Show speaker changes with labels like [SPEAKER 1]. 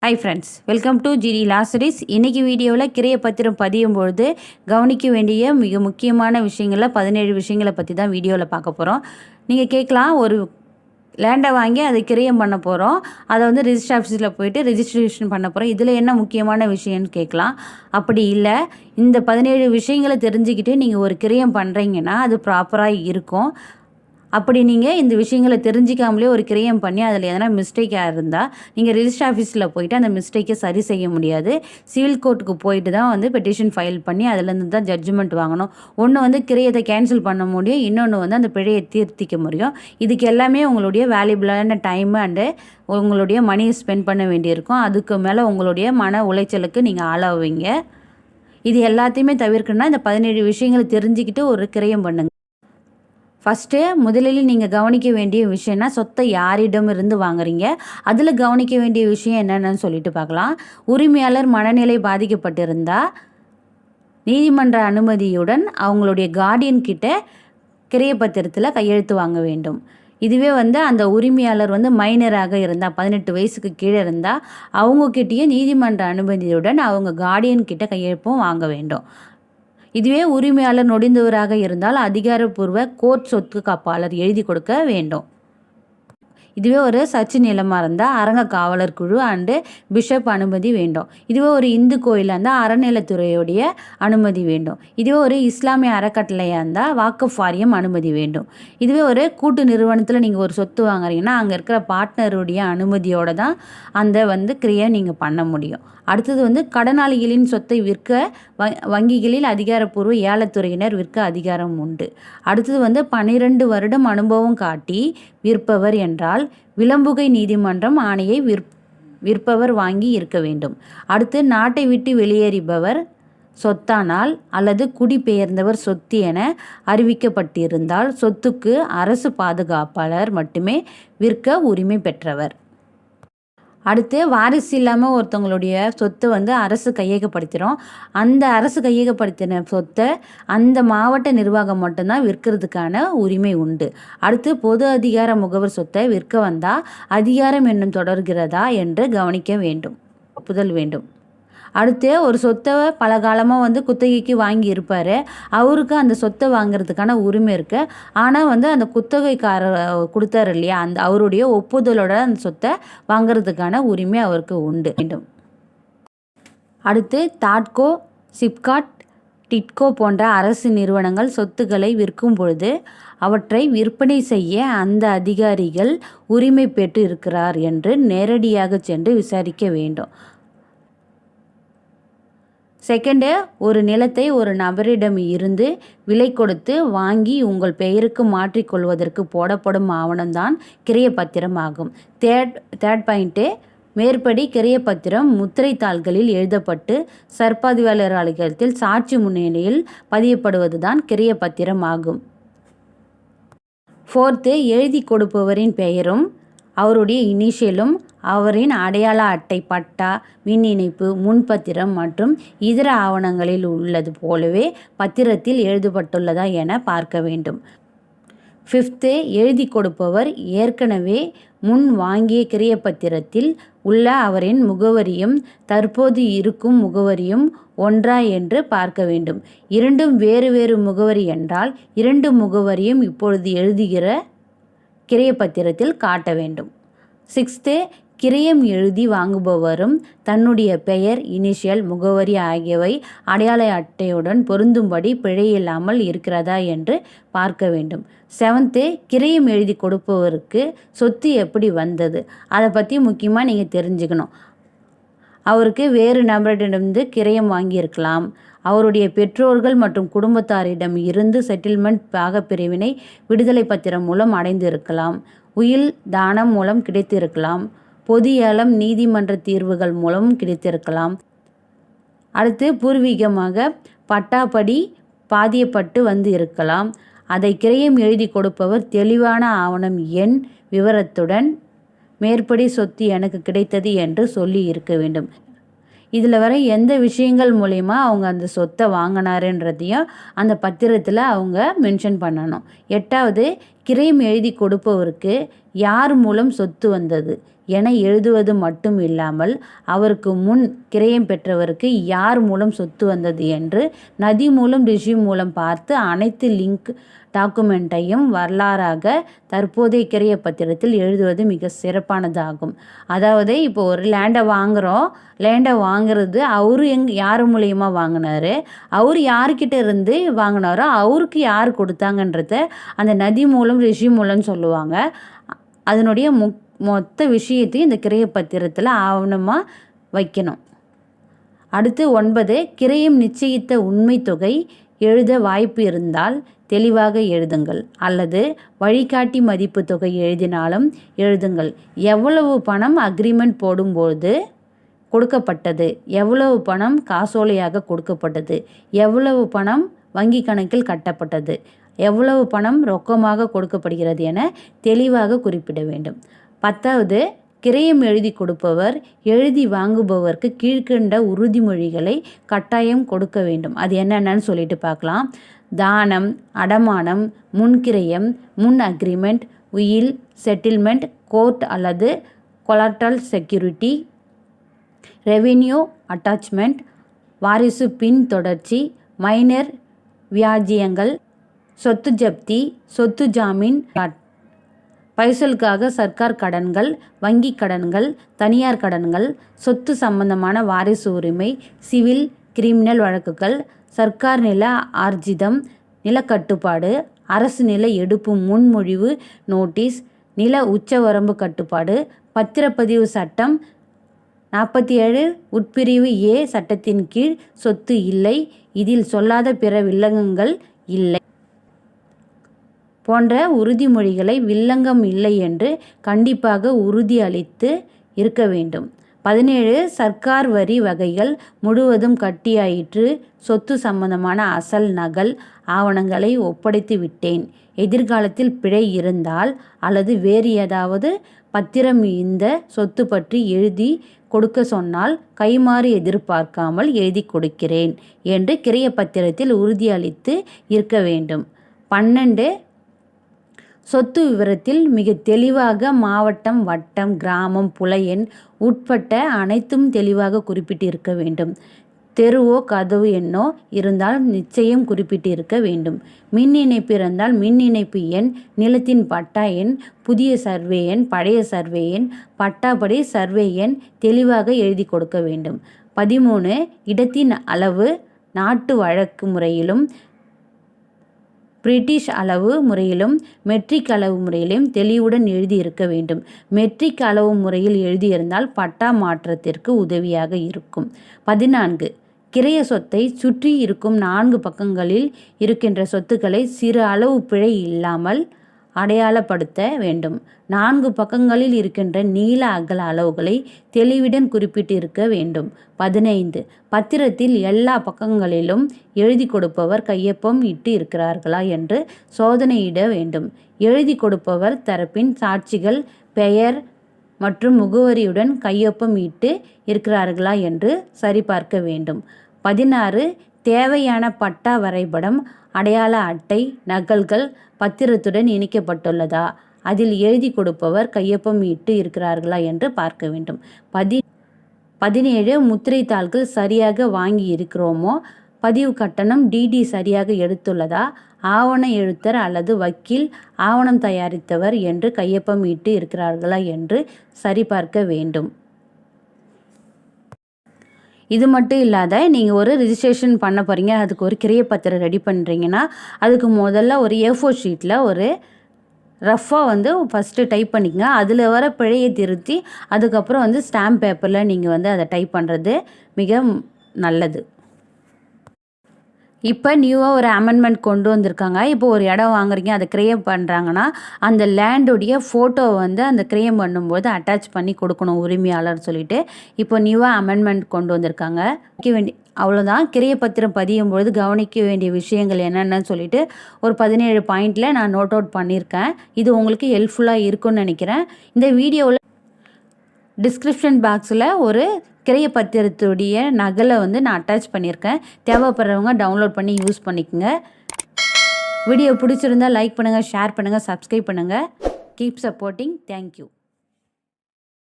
[SPEAKER 1] Hi friends, welcome to GD law studies. இன்றைக்கி வீடியோவில் கிரைய பத்திரம் பதியும் பொழுது கவனிக்க வேண்டிய மிக முக்கியமான விஷயங்களில் 17 விஷயங்களை பற்றி தான் வீடியோவில் பார்க்க போகிறோம். நீங்கள் கேட்கலாம், ஒரு லேண்டை வாங்கி அதை கிரயம் பண்ண போகிறோம், அதை வந்து ரிஜிஸ்டர் ஆஃபீஸில் போயிட்டு ரிஜிஸ்ட்ரேஷன் பண்ண போகிறோம், இதில் என்ன முக்கியமான விஷயம்னு கேட்கலாம். அப்படி இல்லை, இந்த 17 விஷயங்களை தெரிஞ்சுக்கிட்டு நீங்கள் ஒரு கிரயம் பண்ணுறீங்கன்னா அது ப்ராப்பராக இருக்கும். அப்படி நீங்கள் இந்த விஷயங்களை தெரிஞ்சிக்காமலே ஒரு கிரயம் பண்ணி அதில் எதனா மிஸ்டேக்காக இருந்தால் நீங்கள் ரிஜிஸ்டர் ஆஃபீஸில் போயிட்டு அந்த மிஸ்டேக்கை சரி செய்ய முடியாது. சிவில் கோர்ட்டுக்கு போயிட்டு தான் வந்து பெட்டிஷன் ஃபைல் பண்ணி அதிலேருந்து தான் ஜட்ஜ்மெண்ட் வாங்கணும். ஒன்று வந்து கிரயத்தை கேன்சல் பண்ண முடியும், இன்னொன்று வந்து அந்த பிழையை தீர்த்திக்க முடியும். இதுக்கு எல்லாமே உங்களுடைய வேல்யூபிளான டைமு அண்டு உங்களுடைய மணியை ஸ்பெண்ட் பண்ண வேண்டியிருக்கும். அதுக்கு மேலே உங்களுடைய மன உளைச்சலுக்கு நீங்கள் ஆளாவீங்க. இது எல்லாத்தையுமே தவிர்க்கணும்னா இந்த 17 விஷயங்களை தெரிஞ்சுக்கிட்டு ஒரு கிரயம் பண்ணுங்கள். ஃபஸ்ட்டு முதலில் நீங்கள் கவனிக்க வேண்டிய விஷயம்னா, சொத்தை யாரிடம் இருந்து வாங்குறீங்க, அதில் கவனிக்க வேண்டிய விஷயம் என்னென்னு சொல்லிட்டு பார்க்கலாம். உரிமையாளர் மனநிலை பாதிக்கப்பட்டிருந்தால் நீதிமன்ற அனுமதியுடன் அவங்களுடைய கார்டியன் கிட்ட கிரையப்பத்திரத்தில் கையெழுத்து வாங்க வேண்டும். இதுவே வந்து அந்த உரிமையாளர் வந்து மைனராக இருந்தால், 18 வயசுக்கு கீழே இருந்தால் அவங்கக்கிட்டேயும் நீதிமன்ற அனுமதியுடன் அவங்க கார்டியன் கிட்ட கையெழுப்பும் வாங்க வேண்டும். இதுவே உரிமையாளர் நொடிந்தவராக இருந்தால் அதிகாரப்பூர்வ கோர்ட் சொத்து காப்பாளர் எழுதி கொடுக்க வேண்டும். இதுவே ஒரு சர்ச்சு நிலமாக இருந்தால் அரங்க காவலர் குழு அண்டு பிஷப் அனுமதி வேண்டும். இதுவே ஒரு இந்து கோயிலாக இருந்தால் அறநிலைத்துறையுடைய அனுமதி வேண்டும். இதுவே ஒரு இஸ்லாமிய அறக்கட்டளையாக இருந்தால் வாக்கஃப் வாரியம் அனுமதி வேண்டும். இதுவே ஒரு கூட்டு நிறுவனத்தில் நீங்கள் ஒரு சொத்து வாங்குறீங்கன்னா அங்கே இருக்கிற பார்ட்னருடைய அனுமதியோடு தான் அந்த கிரியை நீங்கள் பண்ண முடியும். அடுத்தது வந்து கடனாளிகளின் சொத்தை விற்க வங்கிகளில் அதிகாரப்பூர்வ ஏலத்துறையினர் விற்க அதிகாரம் உண்டு. அடுத்தது வந்து 12 வருடம் அனுபவம் காட்டி விற்பவர் என்றால் விளம்புகை நீதிமன்றம் ஆணையை விற்பவர் வாங்கி இருக்க வேண்டும். அடுத்து நாட்டை விட்டு வெளியேறிபவர் சொத்தானால் அல்லது குடிபெயர்ந்தவர் சொத்து என அறிவிக்கப்பட்டிருந்தால் சொத்துக்கு அரசு பாதுகாப்பாளர் மட்டுமே விற்க உரிமை பெற்றவர். அடுத்து வாரிசு இல்லாமல் ஒருத்தவங்களுடைய சொத்தை வந்து அரசு கையகப்படுத்திடும். அந்த அரசு கையகப்படுத்தின சொத்தை அந்த மாவட்ட நிர்வாகம் மட்டும்தான் விற்கிறதுக்கான உரிமை உண்டு. அடுத்து பொது அதிகார முகவர் சொத்தை விற்க வந்தால் அதிகாரம் என்னும் தொடர்கிறதா என்று கவனிக்க வேண்டும், ஒப்புதல் வேண்டும். அடுத்து ஒரு சொத்தை பல காலமாக வந்து குத்தகைக்கு வாங்கி இருப்பார், அவருக்கு அந்த சொத்தை வாங்கிறதுக்கான உரிமை இருக்குது. ஆனால் வந்து அந்த குத்தகைக்காரர் கொடுத்தாரு இல்லையா, அந்த அவருடைய ஒப்புதலோட அந்த சொத்தை வாங்கிறதுக்கான உரிமை அவருக்கு உண்டு வேண்டும். அடுத்து தாட்கோ, சிப்காட், டிட்கோ போன்ற அரசு நிறுவனங்கள் சொத்துக்களை விற்கும் பொழுது அவற்றை விற்பனை செய்ய அந்த அதிகாரிகள் உரிமை பெற்று இருக்கிறார் என்று நேரடியாக சென்று விசாரிக்க வேண்டும். செகண்டு, ஒரு நிலத்தை ஒரு நபரிடம் இருந்து விலை கொடுத்து வாங்கி உங்கள் பெயருக்கு மாற்றிக்கொள்வதற்கு போடப்படும் ஆவணம்தான் கிரையப்பத்திரம் ஆகும். தேர்ட் பாயிண்ட்டு, மேற்படி கிரையப்பத்திரம் முத்திரை தாள்களில் எழுதப்பட்டு சர்பாதிவாளர் அலுவலகத்தில் சாட்சி முன்னிலையில் பதியப்படுவது தான் கிரையப்பத்திரம் ஆகும். ஃபோர்த்து, எழுதி கொடுப்பவரின் பெயரும் அவருடைய இனிஷியலும் அவரின் அடையாள அட்டை, பட்டா, மின் இணைப்பு, முன்பத்திரம் மற்றும் இதர ஆவணங்களில் உள்ளது போலவே பத்திரத்தில் எழுதப்பட்டுள்ளதா என பார்க்க வேண்டும். ஃபிஃப்த்து, எழுதி கொடுப்பவர் ஏற்கனவே முன் வாங்கிய கிரையப்பத்திரத்தில் உள்ள அவரின் முகவரியும் தற்போது இருக்கும் முகவரியும் ஒன்றா என்று பார்க்க வேண்டும். இரண்டும் வேறு வேறு முகவரி என்றால் 2 முகவரியும் இப்பொழுது எழுதுகிற கிரையப்பத்திரத்தில் காட்ட வேண்டும். சிக்ஸ்த்து, கிரயம் எழுதி வாங்குபவரும் தன்னுடைய பெயர், இனிஷியல், முகவரி ஆகியவை அடையாள அட்டையுடன் பொருந்தும்படி பிழையில்லாமல் இருக்கிறதா என்று பார்க்க வேண்டும். செவன்த்து, கிரயம் எழுதி கொடுப்பவருக்கு சொத்து எப்படி வந்தது அதை பற்றி முக்கியமாக நீங்கள் தெரிஞ்சுக்கணும். அவருக்கு வேறு நபரிடமிருந்து கிரயம் வாங்கியிருக்கலாம், அவருடைய பெற்றோர்கள் மற்றும் குடும்பத்தாரிடம் இருந்து செட்டில்மெண்ட் பாகப்பிரிவினை விடுதலை பத்திரம் மூலம் அடைந்திருக்கலாம், உயில் தானம் மூலம் கிடைத்திருக்கலாம், பொது ஏலம் நீதிமன்ற தீர்வுகள் மூலமும் கிடைத்திருக்கலாம். அடுத்து பூர்வீகமாக பட்டாப்படி பாதியப்பட்டு வந்து இருக்கலாம். அதை கிரயம் எழுதி கொடுப்பவர் தெளிவான ஆவணம் எண் விவரத்துடன் மேற்படி சொத்து எனக்கு கிடைத்தது என்று சொல்லி இருக்க வேண்டும். இதில் வர எந்த விஷயங்கள் மூலயமா அவங்க அந்த சொத்தை வாங்கினாருன்றதையும் அந்த பத்திரத்தில் அவங்க மென்ஷன் பண்ணணும். எட்டாவது, கிரயம் எழுதி கொடுப்பவருக்கு யார் மூலம் சொத்து வந்தது, என எழுதுவது மட்டும் இல்லாமல் அவருக்கு முன் கிரயம் பெற்றவருக்கு யார் மூலம் சொத்து வந்தது என்று நதி மூலம் ரிஷி மூலம் பார்த்து அனைத்து லிங்க் டாக்குமெண்ட்டையும் வரலாறாக தற்போதைய கிரைய பத்திரத்தில் எழுதுவது மிக சிறப்பானதாகும். அதாவது இப்போ ஒரு லேண்டை வாங்குகிறோம், லேண்டை வாங்குறது அவரு யார் மூலயமா வாங்கினாரு, அவர் யார்கிட்ட இருந்து வாங்கினாரோ அவருக்கு யார் கொடுத்தாங்கன்றத அந்த நதி மூலம் ரிஷி மூலம் சொல்லுவாங்க. அதனுடைய மொத்த விஷயத்தையும் இந்த கிரைய பத்திரத்தில் ஆவணமாக வைக்கணும். அடுத்து 9, கிரயம் நிச்சயித்த உண்மை தொகை எழுத வாய்ப்பு இருந்தால் தெளிவாக எழுதுங்கள், அல்லது வழிகாட்டி மதிப்பு தொகை எழுதினாலும் எழுதுங்கள். எவ்வளவு பணம் அக்ரிமெண்ட் போடும்போது கொடுக்கப்பட்டது, எவ்வளவு பணம் காசோலையாக கொடுக்கப்பட்டது, எவ்வளவு பணம் வங்கி கணக்கில் கட்டப்பட்டது, எவ்வளவு பணம் ரொக்கமாக கொடுக்கப்படுகிறது என தெளிவாக குறிப்பிட வேண்டும். 10வது, கிரயம் எழுதி கொடுப்பவர் எழுதி வாங்குபவருக்கு கீழ்கண்ட உறுதிமொழிகளை கட்டாயம் கொடுக்க வேண்டும். அது என்னென்னு சொல்லிட்டு பார்க்கலாம். தானம், அடமானம், முன்கிரயம், முன் அக்ரிமெண்ட், உயில், செட்டில்மெண்ட், கோர்ட் அல்லது கொலாட்ரல் செக்யூரிட்டி, ரெவென்யூ அட்டாச்மெண்ட், வாரிசு பின் தொடர்ச்சி, மைனர் வியாஜியங்கள், சொத்து ஜப்தி, சொத்து ஜாமீன், பைசலுக்காக சர்க்கார் கடன்கள், வங்கி கடன்கள், தனியார் கடன்கள், சொத்து சம்பந்தமான வாரிசு உரிமை, சிவில் கிரிமினல் வழக்குகள், சர்க்கார் நில ஆர்ஜிதம், நிலக்கட்டுப்பாடு, அரசு நில எடுப்பு முன்மொழிவு நோட்டீஸ், நில உச்சவரம்பு கட்டுப்பாடு, பத்திரப்பதிவு சட்டம் 47 உட்பிரிவு A சட்டத்தின் கீழ் சொத்து இல்லை, இதில் சொல்லாத பிற வில்லங்கங்கள் இல்லை போன்ற உறுதிமொழிகளை வில்லங்கம் இல்லை என்று கண்டிப்பாக உறுதி அளித்து இருக்க வேண்டும். 17 சர்க்கார் வரி வகைகள் முழுவதும் கட்டியாயிற்று, சொத்து சம்பந்தமான அசல் நகல் ஆவணங்களை ஒப்படைத்து விட்டேன். எதிர்காலத்தில் பிழை இருந்தால் அல்லது வேறு ஏதாவது பத்திரம் இந்த சொத்து பற்றி எழுதி கொடுக்க சொன்னால் கைமாறு எதிர்பார்க்காமல் எழுதி கொடுக்கிறேன் என்று கிரைய பத்திரத்தில் உறுதியளித்து இருக்க வேண்டும். 12 சொத்து விவரத்தில் மிக தெளிவாக மாவட்டம், வட்டம், கிராமம், புலையன் உட்பட்ட அனைத்தும் தெளிவாக குறிப்பிட்டிருக்க வேண்டும். தெருவோ கதவு எண்ணோ இருந்தால் நிச்சயம் குறிப்பிட்டிருக்க வேண்டும். மின் இணைப்பு இருந்தால் மின் இணைப்பு எண், நிலத்தின் பட்டா எண், புதிய சர்வே எண், பழைய சர்வே எண், பட்டாப்படி சர்வே எண் தெளிவாக எழுதி கொடுக்க வேண்டும். 13 இடத்தின் அளவு நாட்டு வழக்கு முறையிலும் பிரிட்டிஷ் அளவு முறையிலும் மெட்ரிக் அளவு முறையிலும் தெளிவுடன் எழுதியிருக்க வேண்டும். மெட்ரிக் அளவு முறையில் எழுதியிருந்தால் பட்டா மாற்றத்திற்கு உதவியாக இருக்கும். 14 கிரைய சொத்தை சுற்றி இருக்கும் 4 பக்கங்களில் இருக்கின்ற சொத்துக்களை சிறு அளவு பிழை இல்லாமல் அடையாளப்படுத்த வேண்டும். 4 பக்கங்களில் இருக்கின்ற நீள அகல அளவுகளை தெளிவுடன் குறிப்பிட்டிருக்க வேண்டும். 15 பத்திரத்தில் எல்லா பக்கங்களிலும் எழுதி கொடுப்பவர் கையொப்பம் இட்டு இருக்கிறார்களா என்று சோதனையிட வேண்டும். எழுதி கொடுப்பவர் தரப்பின் சாட்சிகள் பெயர் மற்றும் முகவரியுடன் கையொப்பம் இட்டு இருக்கிறார்களா என்று சரிபார்க்க வேண்டும். 16 தேவையான பட்டா வரைபடம், அடையாள அட்டை நகல்கள் பத்திரத்துடன் இணைக்கப்பட்டுள்ளதா, அதில் எழுதி கொடுப்பவர் கையொப்பம் இட்டு இருக்கிறார்களா என்று பார்க்க வேண்டும். 17 முத்திரை தாள்கள் சரியாக வாங்கி இருக்கிறோமோ, பதிவு கட்டணம் டிடி சரியாக எடுத்துள்ளதா, ஆவண எழுத்தர் அல்லது வக்கீல் ஆவணம் தயாரித்தவர் என்று கையொப்பம் இட்டு இருக்கிறார்களா என்று சரிபார்க்க வேண்டும். இது மட்டும் இல்லாத நீங்கள் ஒரு ரிஜிஸ்ட்ரேஷன் பண்ண போகிறீங்க, அதுக்கு ஒரு கிரைய பத்திரம் ரெடி பண்ணுறீங்கன்னா அதுக்கு முதல்ல ஒரு A4 ஷீட்டில் ஒரு ரஃப்பாக ஃபஸ்ட்டு டைப் பண்ணிக்கங்க. அதில் வர பிழையை திருத்தி அதுக்கப்புறம் ஸ்டாம்ப் பேப்பரில் நீங்கள் அதை டைப் பண்ணுறது மிக நல்லது. இப்போ நியூவாக ஒரு அமெண்ட்மெண்ட் கொண்டு வந்திருக்காங்க. இப்போ ஒரு இடம் வாங்குறீங்க, அதை கிரையம் பண்ணுறாங்கன்னா அந்த லேண்டுடைய ஃபோட்டோவை அந்த கிரையம் பண்ணும்போது அட்டாச் பண்ணி கொடுக்கணும் உரிமையாளர் சொல்லிட்டு இப்போ நியூவாக அமெண்ட்மெண்ட் கொண்டு வந்திருக்காங்க. அவ்வளோதான். கிரைய பத்திரம் பதியும் பொழுது கவனிக்க வேண்டிய விஷயங்கள் என்னென்னு சொல்லிட்டு ஒரு 17 பாயிண்டில் நான் நோட் அவுட் பண்ணியிருக்கேன். இது உங்களுக்கு ஹெல்ப்ஃபுல்லாக இருக்கும்னு நினைக்கிறேன். இந்த வீடியோவில் டிஸ்கிரிப்ஷன் பாக்ஸில் ஒரு கிரைய பத்திரத்துடைய நகலை நான் அட்டாச் பண்ணியிருக்கேன். தேவைப்படுறவங்க டவுன்லோட் பண்ணி யூஸ் பண்ணிக்கோங்க. வீடியோ பிடிச்சிருந்தால் லைக் பண்ணுங்கள், ஷேர் பண்ணுங்கள், சப்ஸ்கிரைப் பண்ணுங்கள். Keep supporting. தேங்க்யூ.